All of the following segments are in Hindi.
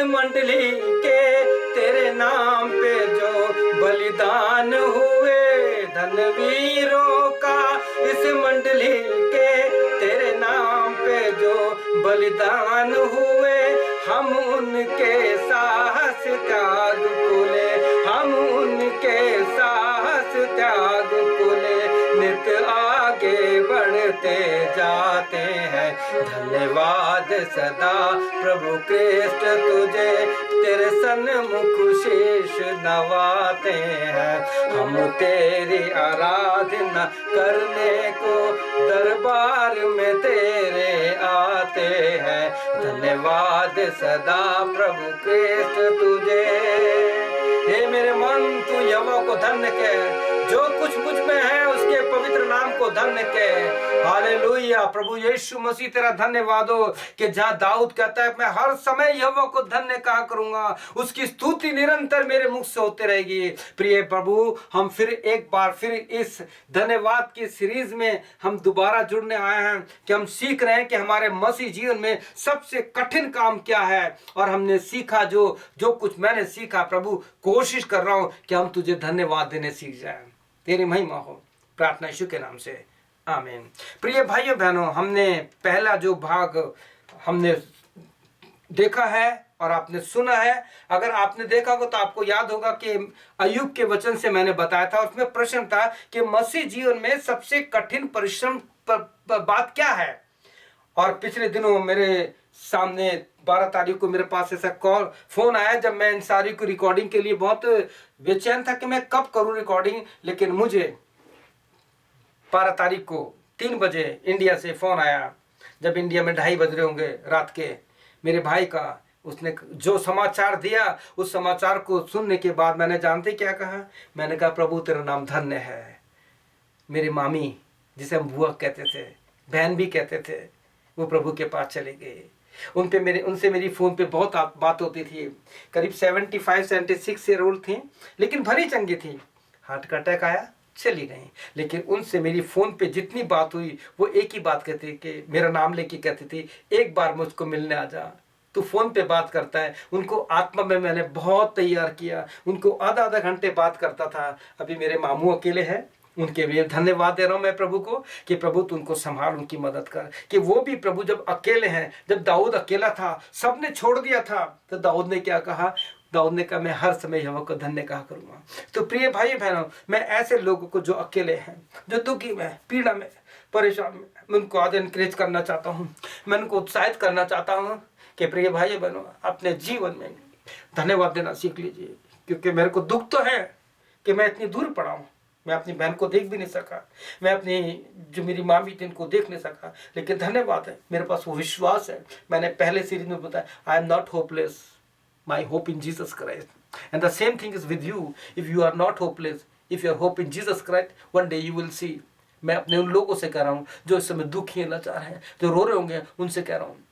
मंडली के तेरे नाम पे जो बलिदान हुए, धनवीरों का इस मंडली के तेरे नाम पे जो बलिदान हुए, हम उनके साहस त्याग को ले, हम उनके साहस त्याग को ले नित आगे बढ़ते जाते हैं। धन्यवाद सदा प्रभु कृष्ण तुझे, तेरे सन्मुख शीश नवाते हैं। हम तेरी आराधना करने को दरबार में तेरे आते हैं। धन्यवाद सदा प्रभु कृष्ण तुझे। हे मेरे मन तू यहोवा को धन्य कह, जो कुछ मुझ में है उसके पवित्र नाम को धन्य कह। हालेलुया। प्रभु यीशु मसीह तेरा धन्यवाद हो कि जहाँ दाऊद कहता है मैं हर समय यहोवा को धन्य कहा करूंगा, उसकी स्तुति निरंतर मेरे मुख से होते रहेगी। प्रिय प्रभु, हम फिर एक बार फिर इस धन्यवाद की सीरीज में हम दोबारा जुड़ने आए हैं कि हम सीख रहे हैं कि हमारे मसीह जीवन में सबसे कठिन काम क्या है। और हमने सीखा जो कुछ मैंने सीखा, प्रभु कोशिश कर रहा हूं कि हम तुझे धन्यवाद देने सीख जाएं। तेरी महिमा हो। प्रार्थना यीशु के नाम से, आमीन। प्रिय भाइयों बहनों, हमने पहला जो भाग हमने देखा है और आपने सुना है। अगर आपने देखा हो तो आपको याद होगा कि अय्यूब के वचन से मैंने बताया था, उसमें प्रश्न था कि मसीह जीवन में सबसे कठिन परिश्रम बात क्या है। और पिछले दिनों मेरे सामने 12 तारीख को मेरे पास ऐसा फोन आया जब मैं इन सारी को रिकॉर्डिंग के लिए बहुत बेचैन था कि मैं कब करूं रिकॉर्डिंग। लेकिन मुझे 12 तारीख को 3 बजे इंडिया से फोन आया, जब इंडिया में 2:30 बज रहे होंगे रात के, मेरे भाई का। उसने जो समाचार दिया, उस समाचार को सुनने के बाद मैंने जानते क्या कहा? मैंने कहा प्रभु तेरा नाम धन्य है। मेरी मामी, जिसे हम बुआ कहते थे, बहन भी कहते थे, वो प्रभु के पास चले गए। उनसे मेरी फ़ोन पे बहुत बात होती थी। करीब 75-76 ईयर ओल्ड थी, लेकिन भरी चंगी थी। हार्ट का अटैक आया, चली गई। लेकिन उनसे मेरी फ़ोन पे जितनी बात हुई, वो एक ही बात कहती कि मेरा नाम लेके कहती थी, एक बार मुझको मिलने आ जा। तू फ़ोन पे बात करता है। उनको आत्मा में मैंने बहुत तैयार किया, उनको आधा घंटे बात करता था। अभी मेरे मामू अकेले हैं, उनके लिए धन्यवाद दे रहा हूं मैं प्रभु को कि प्रभु तू उनको संभाल, उनकी मदद कर। कि वो भी प्रभु जब अकेले हैं, जब दाऊद अकेला था, सबने छोड़ दिया था, तो दाऊद ने क्या कहा? दाऊद ने कहा मैं हर समय यहोवा को धन्य कहा करूंगा। तो प्रिय भाई बहनों, मैं ऐसे लोगों को जो अकेले हैं, जो दुखी में, पीड़ा में, परेशान में, मैं उनको आज एनकरेज करना चाहता हूँ, मैं उनको उत्साहित करना चाहता हूँ कि प्रिय भाई बहनों, अपने जीवन में धन्यवाद देना सीख लीजिए। क्योंकि मेरे को दुख तो है कि मैं इतनी दूर पड़ा हूँ, मैं अपनी बहन को देख भी नहीं सका, मैं अपनी जो मेरी माँ भी थी उनको देख नहीं सका। लेकिन धन्यवाद है, मेरे पास वो विश्वास है। मैंने पहले सीरीज में बताया, I am not hopeless, my hope in Jesus Christ. And the same thing is with you. If you are not hopeless, if you are hope in Jesus Christ, one day you will see. मैं अपने उन लोगों से कह रहा हूँ जो इस समय दुखी हैं, लाचार हैं, जो रो रहे होंगे, उनसे कह रहा हूँ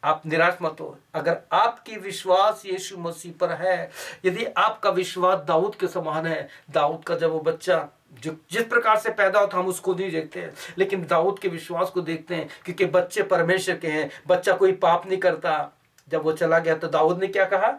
आप निराश मत हो। अगर आपकी विश्वास यीशु मसीह पर है, यदि आपका विश्वास दाऊद के समान है, दाऊद का जब वो बच्चा जो जिस प्रकार से पैदा होता, हम उसको नहीं देखते हैं, लेकिन दाऊद के विश्वास को देखते हैं, क्योंकि बच्चे परमेश्वर के हैं, बच्चा कोई पाप नहीं करता। जब वो चला गया तो दाऊद ने क्या कहा?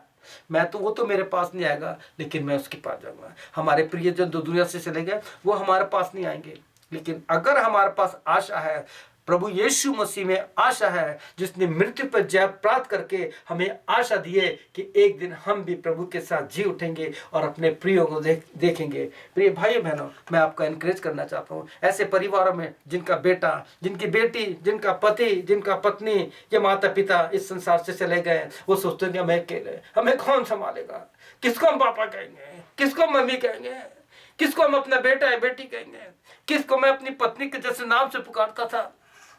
वो तो मेरे पास नहीं आएगा, लेकिन मैं उसके पास जाऊंगा। हमारे प्रियजन जो दुनिया से चले गए, वो हमारे पास नहीं आएंगे, लेकिन अगर हमारे पास आशा है, प्रभु यीशु मसीह में आशा है, जिसने मृत्यु पर जय प्राप्त करके हमें आशा दी है कि एक दिन हम भी प्रभु के साथ जी उठेंगे और अपने प्रियों को देखेंगे। प्रिय भाई बहनों, मैं आपका एनकरेज करना चाहता हूँ ऐसे परिवारों में जिनका बेटा, जिनकी बेटी, जिनका पति, जिनका पत्नी या माता पिता इस संसार से चले गए। वो सोचते हैं हमें अकेले, हमें कौन संभालेगा? किसको हम पापा कहेंगे? किसको हम मम्मी कहेंगे? किसको हम अपना बेटा या बेटी कहेंगे? किसको मैं अपनी पत्नी के जैसे नाम से पुकारता था,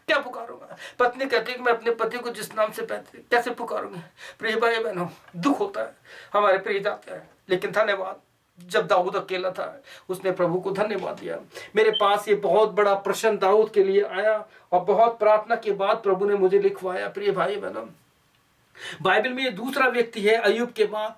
क्या पुकारूंगा? पत्नी कहती है कि मैं अपने पति को जिस नाम से कैसे पुकारूंगी? प्रिय भाई बहनों, दुख होता है, हमारे प्रिय जाते हैं। लेकिन धन्यवाद, जब दाऊद अकेला था, उसने प्रभु को धन्यवाद दिया। मेरे पास ये बहुत बड़ा प्रश्न दाऊद के लिए आया और बहुत प्रार्थना के बाद प्रभु ने मुझे लिखवाया। प्रिय भाई बहनों, बाइबल में ये दूसरा व्यक्ति है अय्यूब के बाद,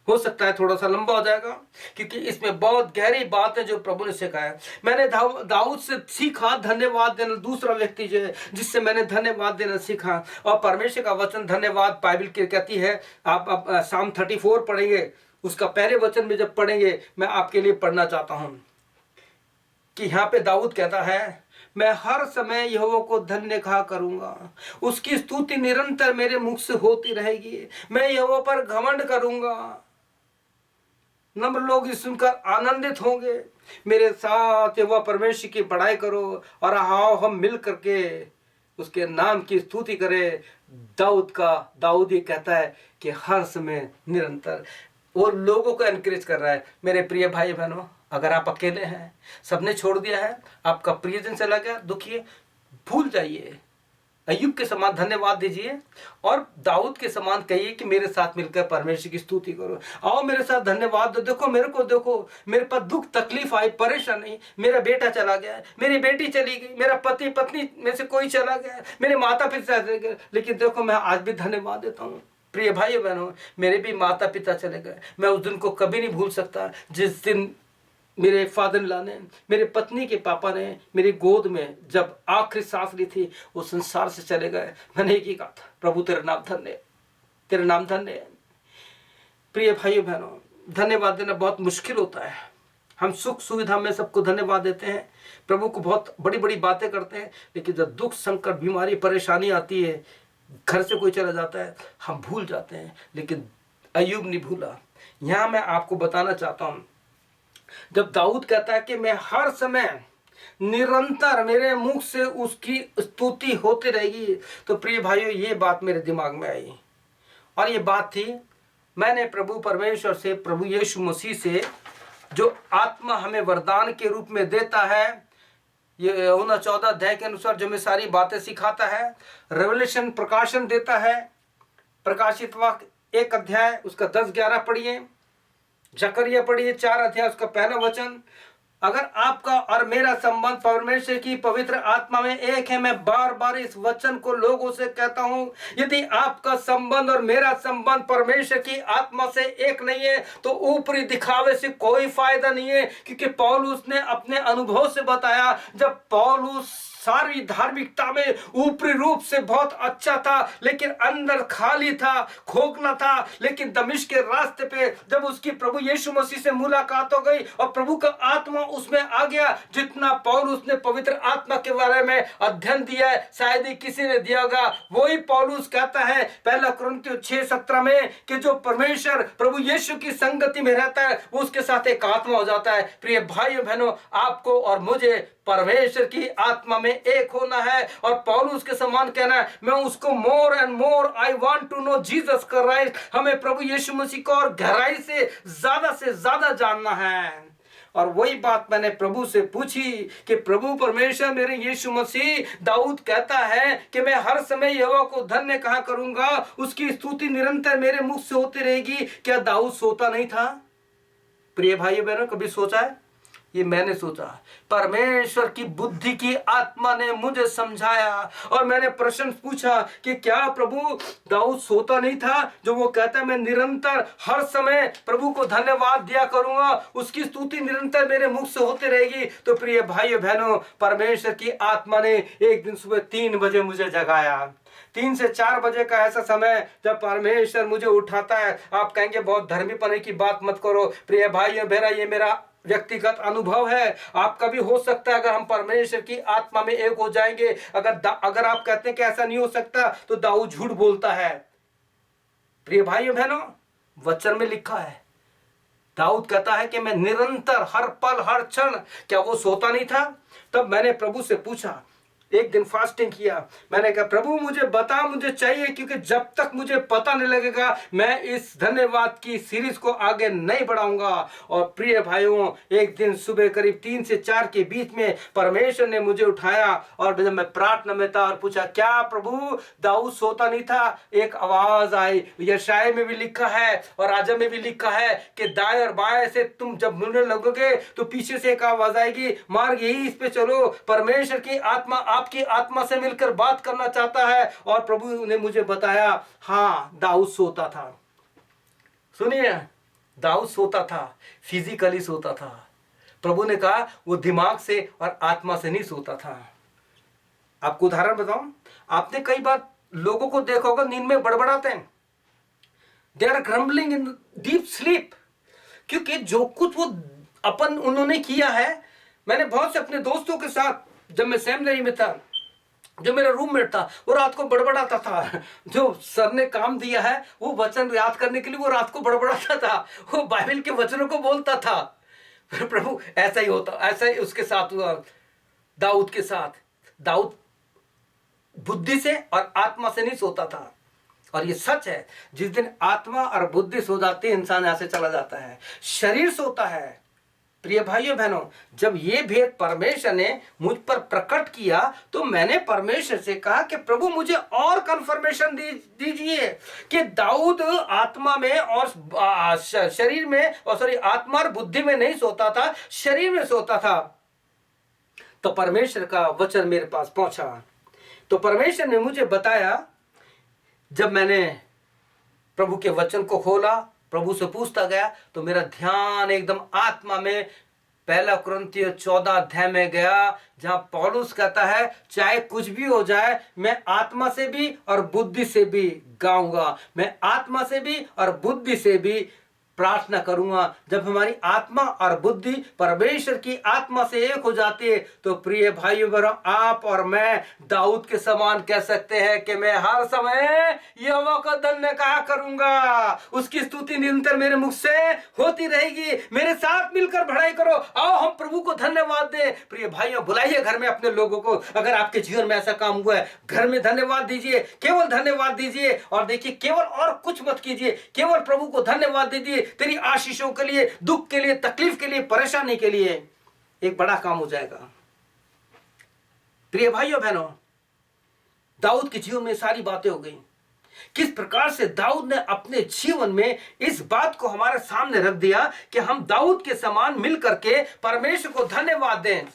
हो सकता है थोड़ा सा लंबा हो जाएगा, क्योंकि इसमें बहुत गहरी बात है जो प्रभु ने सिखाया। मैंने दाऊद से सीखा धन्यवाद देना, दूसरा व्यक्ति जो है जिससे मैंने धन्यवाद देना सीखा। और परमेश्वर का वचन धन्यवाद बाइबल की कहती है, आप साम 34 पढ़ेंगे, उसका पहले वचन में जब पढ़ेंगे मैं आपके लिए पढ़ना चाहता हूं कि यहाँ पे दाऊद कहता है, मैं हर समय यहोवा को धन्य कहा करूंगा, उसकी स्तुति निरंतर मेरे मुख से होती रहेगी। मैं यहोवा पर घमंड करूंगा, नम्र लोग इस सुनकर आनंदित होंगे। मेरे साथ यहोवा परमेश्वर की बड़ाई करो और आओ हम मिल करके उसके नाम की स्तुति करें। दाऊद ये कहता है कि हर समय निरंतर, और लोगों को एनकरेज कर रहा है। मेरे प्रिय भाई बहनों, अगर आप अकेले हैं, सबने छोड़ दिया है, आपका प्रियजन चला गया, दुखी, भूल जाइए, अय्यूब के समान धन्यवाद दीजिए और दाऊद के समान कहिए कि मेरे साथ मिलकर परमेश्वर की स्तुति करो। आओ मेरे साथ धन्यवाद दो। देखो मेरे को, देखो मेरे पास दुख तकलीफ आई, परेशानी, मेरा बेटा चला गया, मेरी बेटी चली गई, मेरा पति पत्नी में से कोई चला गया, मेरे माता पिता चले गए, लेकिन देखो मैं आज भी धन्यवाद देता हूँ। प्रिय भाई बहनों, मेरे भी माता पिता चले गए, मैं उस दिन को कभी नहीं भूल सकता जिस दिन मेरे फादर ला ने, मेरे पत्नी के पापा ने मेरी गोद में जब आखिरी सांस ली थी, वो संसार से चले गए। मैंने एक ही कहा था, प्रभु तेरा नाम धन्य है, तेरा नाम धन्य है। प्रिय भाइयों बहनों, धन्यवाद देना बहुत मुश्किल होता है। हम सुख सुविधा में सबको धन्यवाद देते हैं, प्रभु को बहुत बड़ी बड़ी बातें करते हैं, लेकिन जब दुख संकट बीमारी परेशानी आती है, घर से कोई चला जाता है, हम भूल जाते हैं। लेकिन अय्यूब नहीं भूला। यहाँ मैं आपको बताना चाहता हूँ, जब दाऊद कहता है कि मैं हर समय निरंतर मेरे मुख से उसकी स्तुति होती रहेगी, तो प्रिय भाइयों ये बात मेरे दिमाग में आई। और ये बात थी, मैंने प्रभु परमेश्वर से, प्रभु यीशु मसीह से जो आत्मा हमें वरदान के रूप में देता है, ये यूहन्ना 14 अध्याय के अनुसार जो हमें सारी बातें सिखाता है, रेवलेशन प्रकाशन देता है, प्रकाशित वाक्य 1 अध्याय उसका 10-11 पढ़िए, जकरिया पढ़िए 4 अध्याय उसका पहला वचन। अगर आपका और मेरा संबंध परमेश्वर की पवित्र आत्मा में एक है, मैं बार बार इस वचन को लोगों से कहता हूं, यदि आपका संबंध और मेरा संबंध परमेश्वर की आत्मा से एक नहीं है तो ऊपरी दिखावे से कोई फायदा नहीं है। क्योंकि पौलुस ने अपने अनुभव से बताया, जब पौलुस सारी धार्मिकता में ऊपरी रूप से बहुत अच्छा था, लेकिन अंदर खाली था, खोखला था। लेकिन दमिश्क के रास्ते पे जब उसकी प्रभु यीशु मसीह से मुलाकात हो गई और प्रभु का आत्मा उसमें आ गया, जितना पौलुस ने पवित्र आत्मा के बारे में अध्ययन दिया है शायद ही किसी ने दिया होगा। वही पौलुस कहता है 1 कुरिन्थियों 6:17 में कि जो परमेश्वर प्रभु यीशु की संगति में रहता है वो उसके साथ एक आत्मा हो जाता है। प्रिय भाइयों बहनों, आपको और मुझे परमेश्वर की आत्मा में एक होना है। और पौलुस के समान कहना है, मैं उसको more and more I want to know Jesus Christ. हमें प्रभु यीशु मसीह को और गहराई से ज्यादा जानना है। और वही बात मैंने प्रभु से पूछी कि प्रभु परमेश्वर मेरे यीशु मसीह, दाऊद कहता है कि मैं हर समय यहोवा को धन्य कहा करूंगा, उसकी स्तुति निरंतर मेरे मुख से होती रहेगी। क्या दाऊद सोता नहीं था? प्रिय भाइयों बहनों, कभी सोचा है? ये मैंने सोचा। परमेश्वर की बुद्धि की आत्मा ने मुझे समझाया और मैंने प्रश्न पूछा कि क्या प्रभु दाऊद सोता नहीं था, जो वो कहता है मैं निरंतर हर समय प्रभु को धन्यवाद दिया करूंगा, उसकी स्तुति निरंतर मेरे मुख से होती रहेगी। तो प्रिय भाइयों बहनों, परमेश्वर की आत्मा ने एक दिन सुबह 3 बजे मुझे जगाया। 3 से 4 बजे का ऐसा समय जब परमेश्वर मुझे उठाता है। आप कहेंगे बहुत धर्मी पने की बात मत करो। प्रिय भाइयों बहनों, ये मेरा व्यक्तिगत अनुभव है, आपका भी हो सकता है। अगर हम परमेश्वर की आत्मा में एक हो जाएंगे, अगर आप कहते हैं कि ऐसा नहीं हो सकता, तो दाऊद झूठ बोलता है। प्रिय भाइयों बहनों, वचन में लिखा है, दाऊद कहता है कि मैं निरंतर हर पल हर क्षण, क्या वो सोता नहीं था? तब मैंने प्रभु से पूछा, एक दिन फास्टिंग किया, मैंने कहा प्रभु मुझे बता, मुझे चाहिए, क्योंकि जब तक मुझे पता नहीं लगेगा मैं इस धन्यवाद की सीरीज को आगे नहीं बढ़ाऊंगा। और प्रिय भाइयों, एक दिन सुबह करीब 3 से 4 के बीच में परमेश्वर ने मुझे उठाया और जब मैं प्रार्थना में था और पूछा, क्या प्रभु दाऊद सोता नहीं था? एक आवाज आई, यशायाह में भी लिखा है और आजम में भी लिखा है कि दाएं और बाएं से तुम जब मुड़ने लगोगे तो पीछे से एक आवाज आएगी, मार्ग यही इस पे चलो। परमेश्वर की आत्मा आपकी आत्मा से मिलकर बात करना चाहता है। और प्रभु ने मुझे बताया, हाँ दाऊद सोता था। सुनिए, दाऊद सोता था, फिजिकली सोता था। प्रभु ने कहा वो दिमाग से और आत्मा से नहीं सोता था। आपको उदाहरण बताऊं, आपने कई बार लोगों को देखा होगा नींद में बड़बड़ाते हैं, they are grumbling in deep sleep, क्योंकि जो कुछ वो उन्होंने किया है। मैंने बहुत से अपने दोस्तों के साथ, जब मैं सेमिनरी में था, जो मेरा रूममेट था वो रात को बड़बड़ाता था। जो सर ने काम दिया है वो वचन याद करने के लिए वो रात को बड़बड़ाता था, वो बाइबल के वचनों को बोलता था। प्रभु ऐसा ही होता, ऐसा ही उसके साथ हुआ दाऊद के साथ। दाऊद बुद्धि से और आत्मा से नहीं सोता था। और ये सच है, जिस दिन आत्मा और बुद्धि सो जाती है इंसान यहां से चला जाता है, शरीर सोता है। प्रिय भाइयों बहनों, जब ये भेद परमेश्वर ने मुझ पर प्रकट किया तो मैंने परमेश्वर से कहा कि प्रभु मुझे और कंफर्मेशन दीजिए कि दाऊद आत्मा में और शरीर में, और सॉरी आत्मा और बुद्धि में नहीं सोता था, शरीर में सोता था। तो परमेश्वर का वचन मेरे पास पहुंचा। तो परमेश्वर ने मुझे बताया, जब मैंने प्रभु के वचन को खोला, प्रभु से पूछता गया, तो मेरा ध्यान एकदम आत्मा में पहला कुरिन्थियों 14 अध्याय में गया, जहां पौलुस कहता है चाहे कुछ भी हो जाए मैं आत्मा से भी और बुद्धि से भी गाऊंगा, मैं आत्मा से भी और बुद्धि से भी प्रार्थना करूंगा। जब हमारी आत्मा और बुद्धि परमेश्वर की आत्मा से एक हो जाती है तो प्रिय भाइयों बहनों, आप और मैं दाऊद के समान कह सकते हैं कि मैं हर समय यहोवा को धन्य कहा करूंगा, उसकी स्तुति निरंतर मेरे मुख से होती रहेगी। मेरे साथ मिलकर बढ़ाई करो, आओ हम प्रभु को धन्यवाद दें। प्रिय भाइयों, बुलाइए घर में अपने लोगों को। अगर आपके जीवन में ऐसा काम हुआ है, घर में धन्यवाद दीजिए, केवल धन्यवाद दीजिए। और देखिए, केवल और कुछ मत कीजिए, केवल प्रभु को धन्यवाद दीजिए। तेरी आशीषों के लिए, दुख के लिए, तकलीफ के लिए, परेशानी के लिए एक बड़ा काम हो जाएगा। प्रिय भाइयों बहनों, दाऊद के जीवन में सारी बातें हो गई। किस प्रकार से दाऊद ने अपने जीवन में इस बात को हमारे सामने रख दिया कि हम दाऊद के समान मिलकर के परमेश्वर को धन्यवाद दें।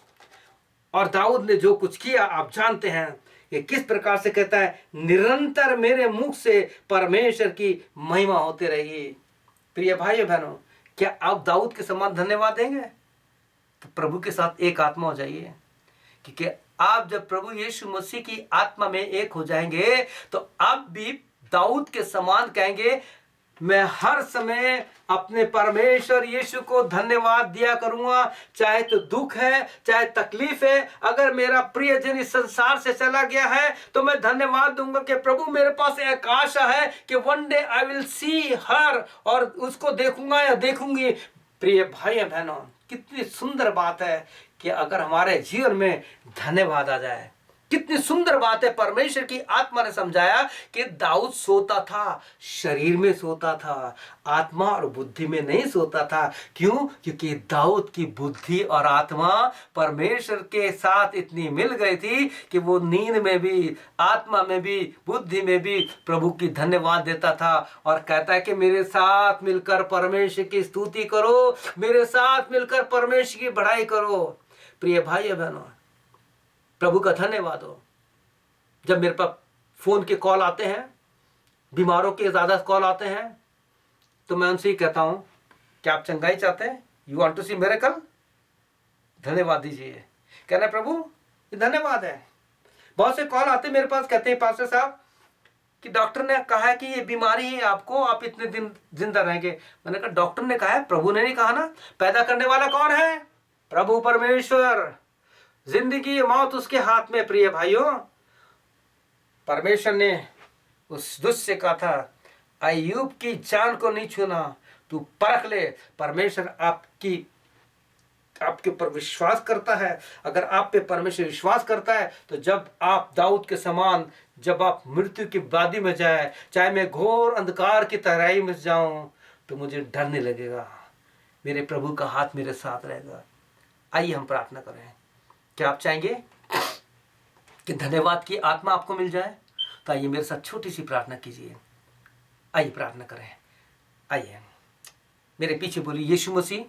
और दाऊद ने जो कुछ किया आप जानते हैं। ये किस प्रकार से कहता है, निरंतर मेरे मुख से परमेश्वर की महिमा होती रहेगी। प्रिय भाइयों बहनों, क्या आप दाऊद के समान धन्यवाद देंगे? तो प्रभु के साथ एक आत्मा हो जाइए, क्योंकि आप जब प्रभु यीशु मसीह की आत्मा में एक हो जाएंगे तो आप भी दाऊद के समान कहेंगे, मैं हर समय अपने परमेश्वर यीशु को धन्यवाद दिया करूंगा, चाहे तो दुख है, चाहे तकलीफ है। अगर मेरा प्रियजन इस संसार से चला गया है तो मैं धन्यवाद दूंगा कि प्रभु मेरे पास एक आशा है कि one day I will see her, और उसको देखूंगा या देखूंगी। प्रिय भाई बहनों, कितनी सुंदर बात है कि अगर हमारे जीवन में धन्यवाद आ जाए। कितनी सुंदर बात है, परमेश्वर की आत्मा ने समझाया कि दाऊद सोता था, शरीर में सोता था, आत्मा और बुद्धि में नहीं सोता था। क्यों? क्योंकि दाऊद की बुद्धि और आत्मा परमेश्वर के साथ इतनी मिल गई थी कि वो नींद में भी, आत्मा में भी, बुद्धि में भी प्रभु की धन्यवाद देता था। और कहता है कि मेरे साथ मिलकर परमेश्वर की स्तुति करो, मेरे साथ मिलकर परमेश्वर की बढ़ाई करो। प्रिय भाई बहनों, प्रभु का धन्यवाद हो। जब मेरे पास फोन के कॉल आते हैं, बीमारों के ज्यादा कॉल आते हैं, तो मैं उनसे ही कहता हूं कि आप चंगाई चाहते हैं, you want to see miracle, धन्यवाद दीजिए। कहना प्रभु ये धन्यवाद है। बहुत से कॉल आते मेरे पास, कहते हैं पास्टर साहब कि डॉक्टर ने कहा है कि ये बीमारी है आपको, आप इतने दिन जिंदा रहेंगे। मैंने कहा डॉक्टर ने कहा है, प्रभु ने नहीं कहा ना। पैदा करने वाला कौन है? प्रभु परमेश्वर। जिंदगी मौत उसके हाथ में। प्रिय भाइयों, परमेश्वर ने उस दुष्ट से कहा था, अय्यूब की जान को नहीं छूना, तू परख ले। परमेश्वर आपके ऊपर विश्वास करता है। अगर आप पे परमेश्वर विश्वास करता है तो जब आप दाऊद के समान, जब आप मृत्यु की वादी में जाए, चाहे मैं घोर अंधकार की तराई में जाऊं, तो मुझे डर नहीं लगेगा, मेरे प्रभु का हाथ मेरे साथ रहेगा। आइए हम प्रार्थना करें। क्या आप चाहेंगे कि धन्यवाद की आत्मा आपको मिल जाए? तो आइए मेरे साथ छोटी सी प्रार्थना कीजिए। आइए प्रार्थना करें। आइए मेरे पीछे बोलिए, यीशु मसीह,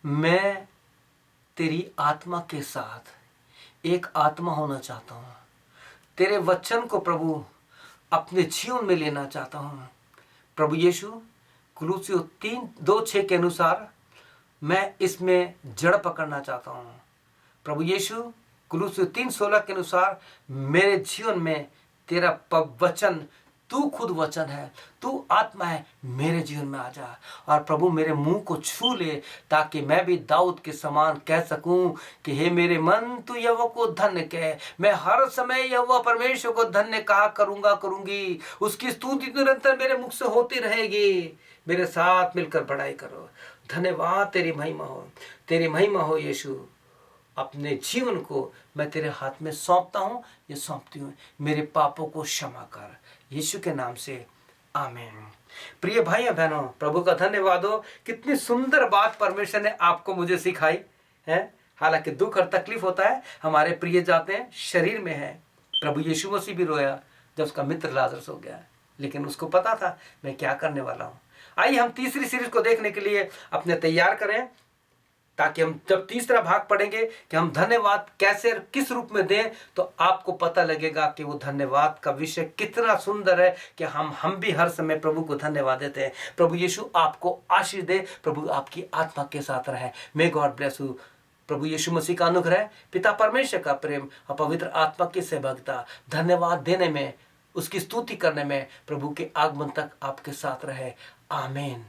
मैं तेरी आत्मा के साथ एक आत्मा होना चाहता हूँ। तेरे वचन को प्रभु अपने जीवन में लेना चाहता हूँ। प्रभु यीशु, कुलूसियों 3:2-6 के अनुसार मैं इसमें जड़ पकड़ना चाहता हूँ। प्रभु यीशु, कुलूसियों 3:16 के अनुसार मेरे जीवन में तेरा वचन, तू खुद वचन है, तू आत्मा है, मेरे जीवन में आ जा और प्रभु मेरे मुंह को छू ले, ताकि मैं भी दाऊद के समान कह सकूं कि हे मेरे मन, तू यहोवा को धन्य कह। मैं हर समय यहोवा परमेश्वर को धन्य कहा करूंगी, उसकी स्तुति निरंतर मेरे मुख से होती रहेगी। मेरे साथ मिलकर बड़ाई करो। धन्यवाद, तेरी महिमा हो, तेरी महिमा हो यीशु। अपने जीवन को मैं तेरे हाथ में सौंपता हूँ, ये सौंपती हूँ। मेरे पापों को क्षमा कर, यीशु के नाम से, आमीन। प्रिय भाइयों बहनों, प्रभु का धन्यवाद हो। कितनी सुंदर बात परमेश्वर ने आपको मुझे सिखाई है। हालांकि दुख और तकलीफ होता है, हमारे प्रिय जाते हैं, शरीर में है। प्रभु यीशु मसीह भी रोया जब उसका मित्र लाजरस हो गया, लेकिन उसको पता था मैं क्या करने वाला हूँ। आइए हम तीसरी सीरीज को देखने के लिए अपने तैयार करें, ताकि हम जब तीसरा भाग पढ़ेंगे कि हम धन्यवाद कैसे और किस रूप में दें, तो आपको पता लगेगा कि वो धन्यवाद का विषय कितना सुंदर है कि हम भी हर समय प्रभु को धन्यवाद देते हैं। प्रभु यीशु आपको आशीष दे, प्रभु आपकी आत्मा के साथ रहे। May God bless you. प्रभु यीशु मसीह का अनुग्रह, पिता परमेश्वर का प्रेम और पवित्र आत्मा की सहभागिता धन्यवाद देने में, उसकी स्तुति करने में, प्रभु के आगमन तक आपके साथ रहे। आमीन।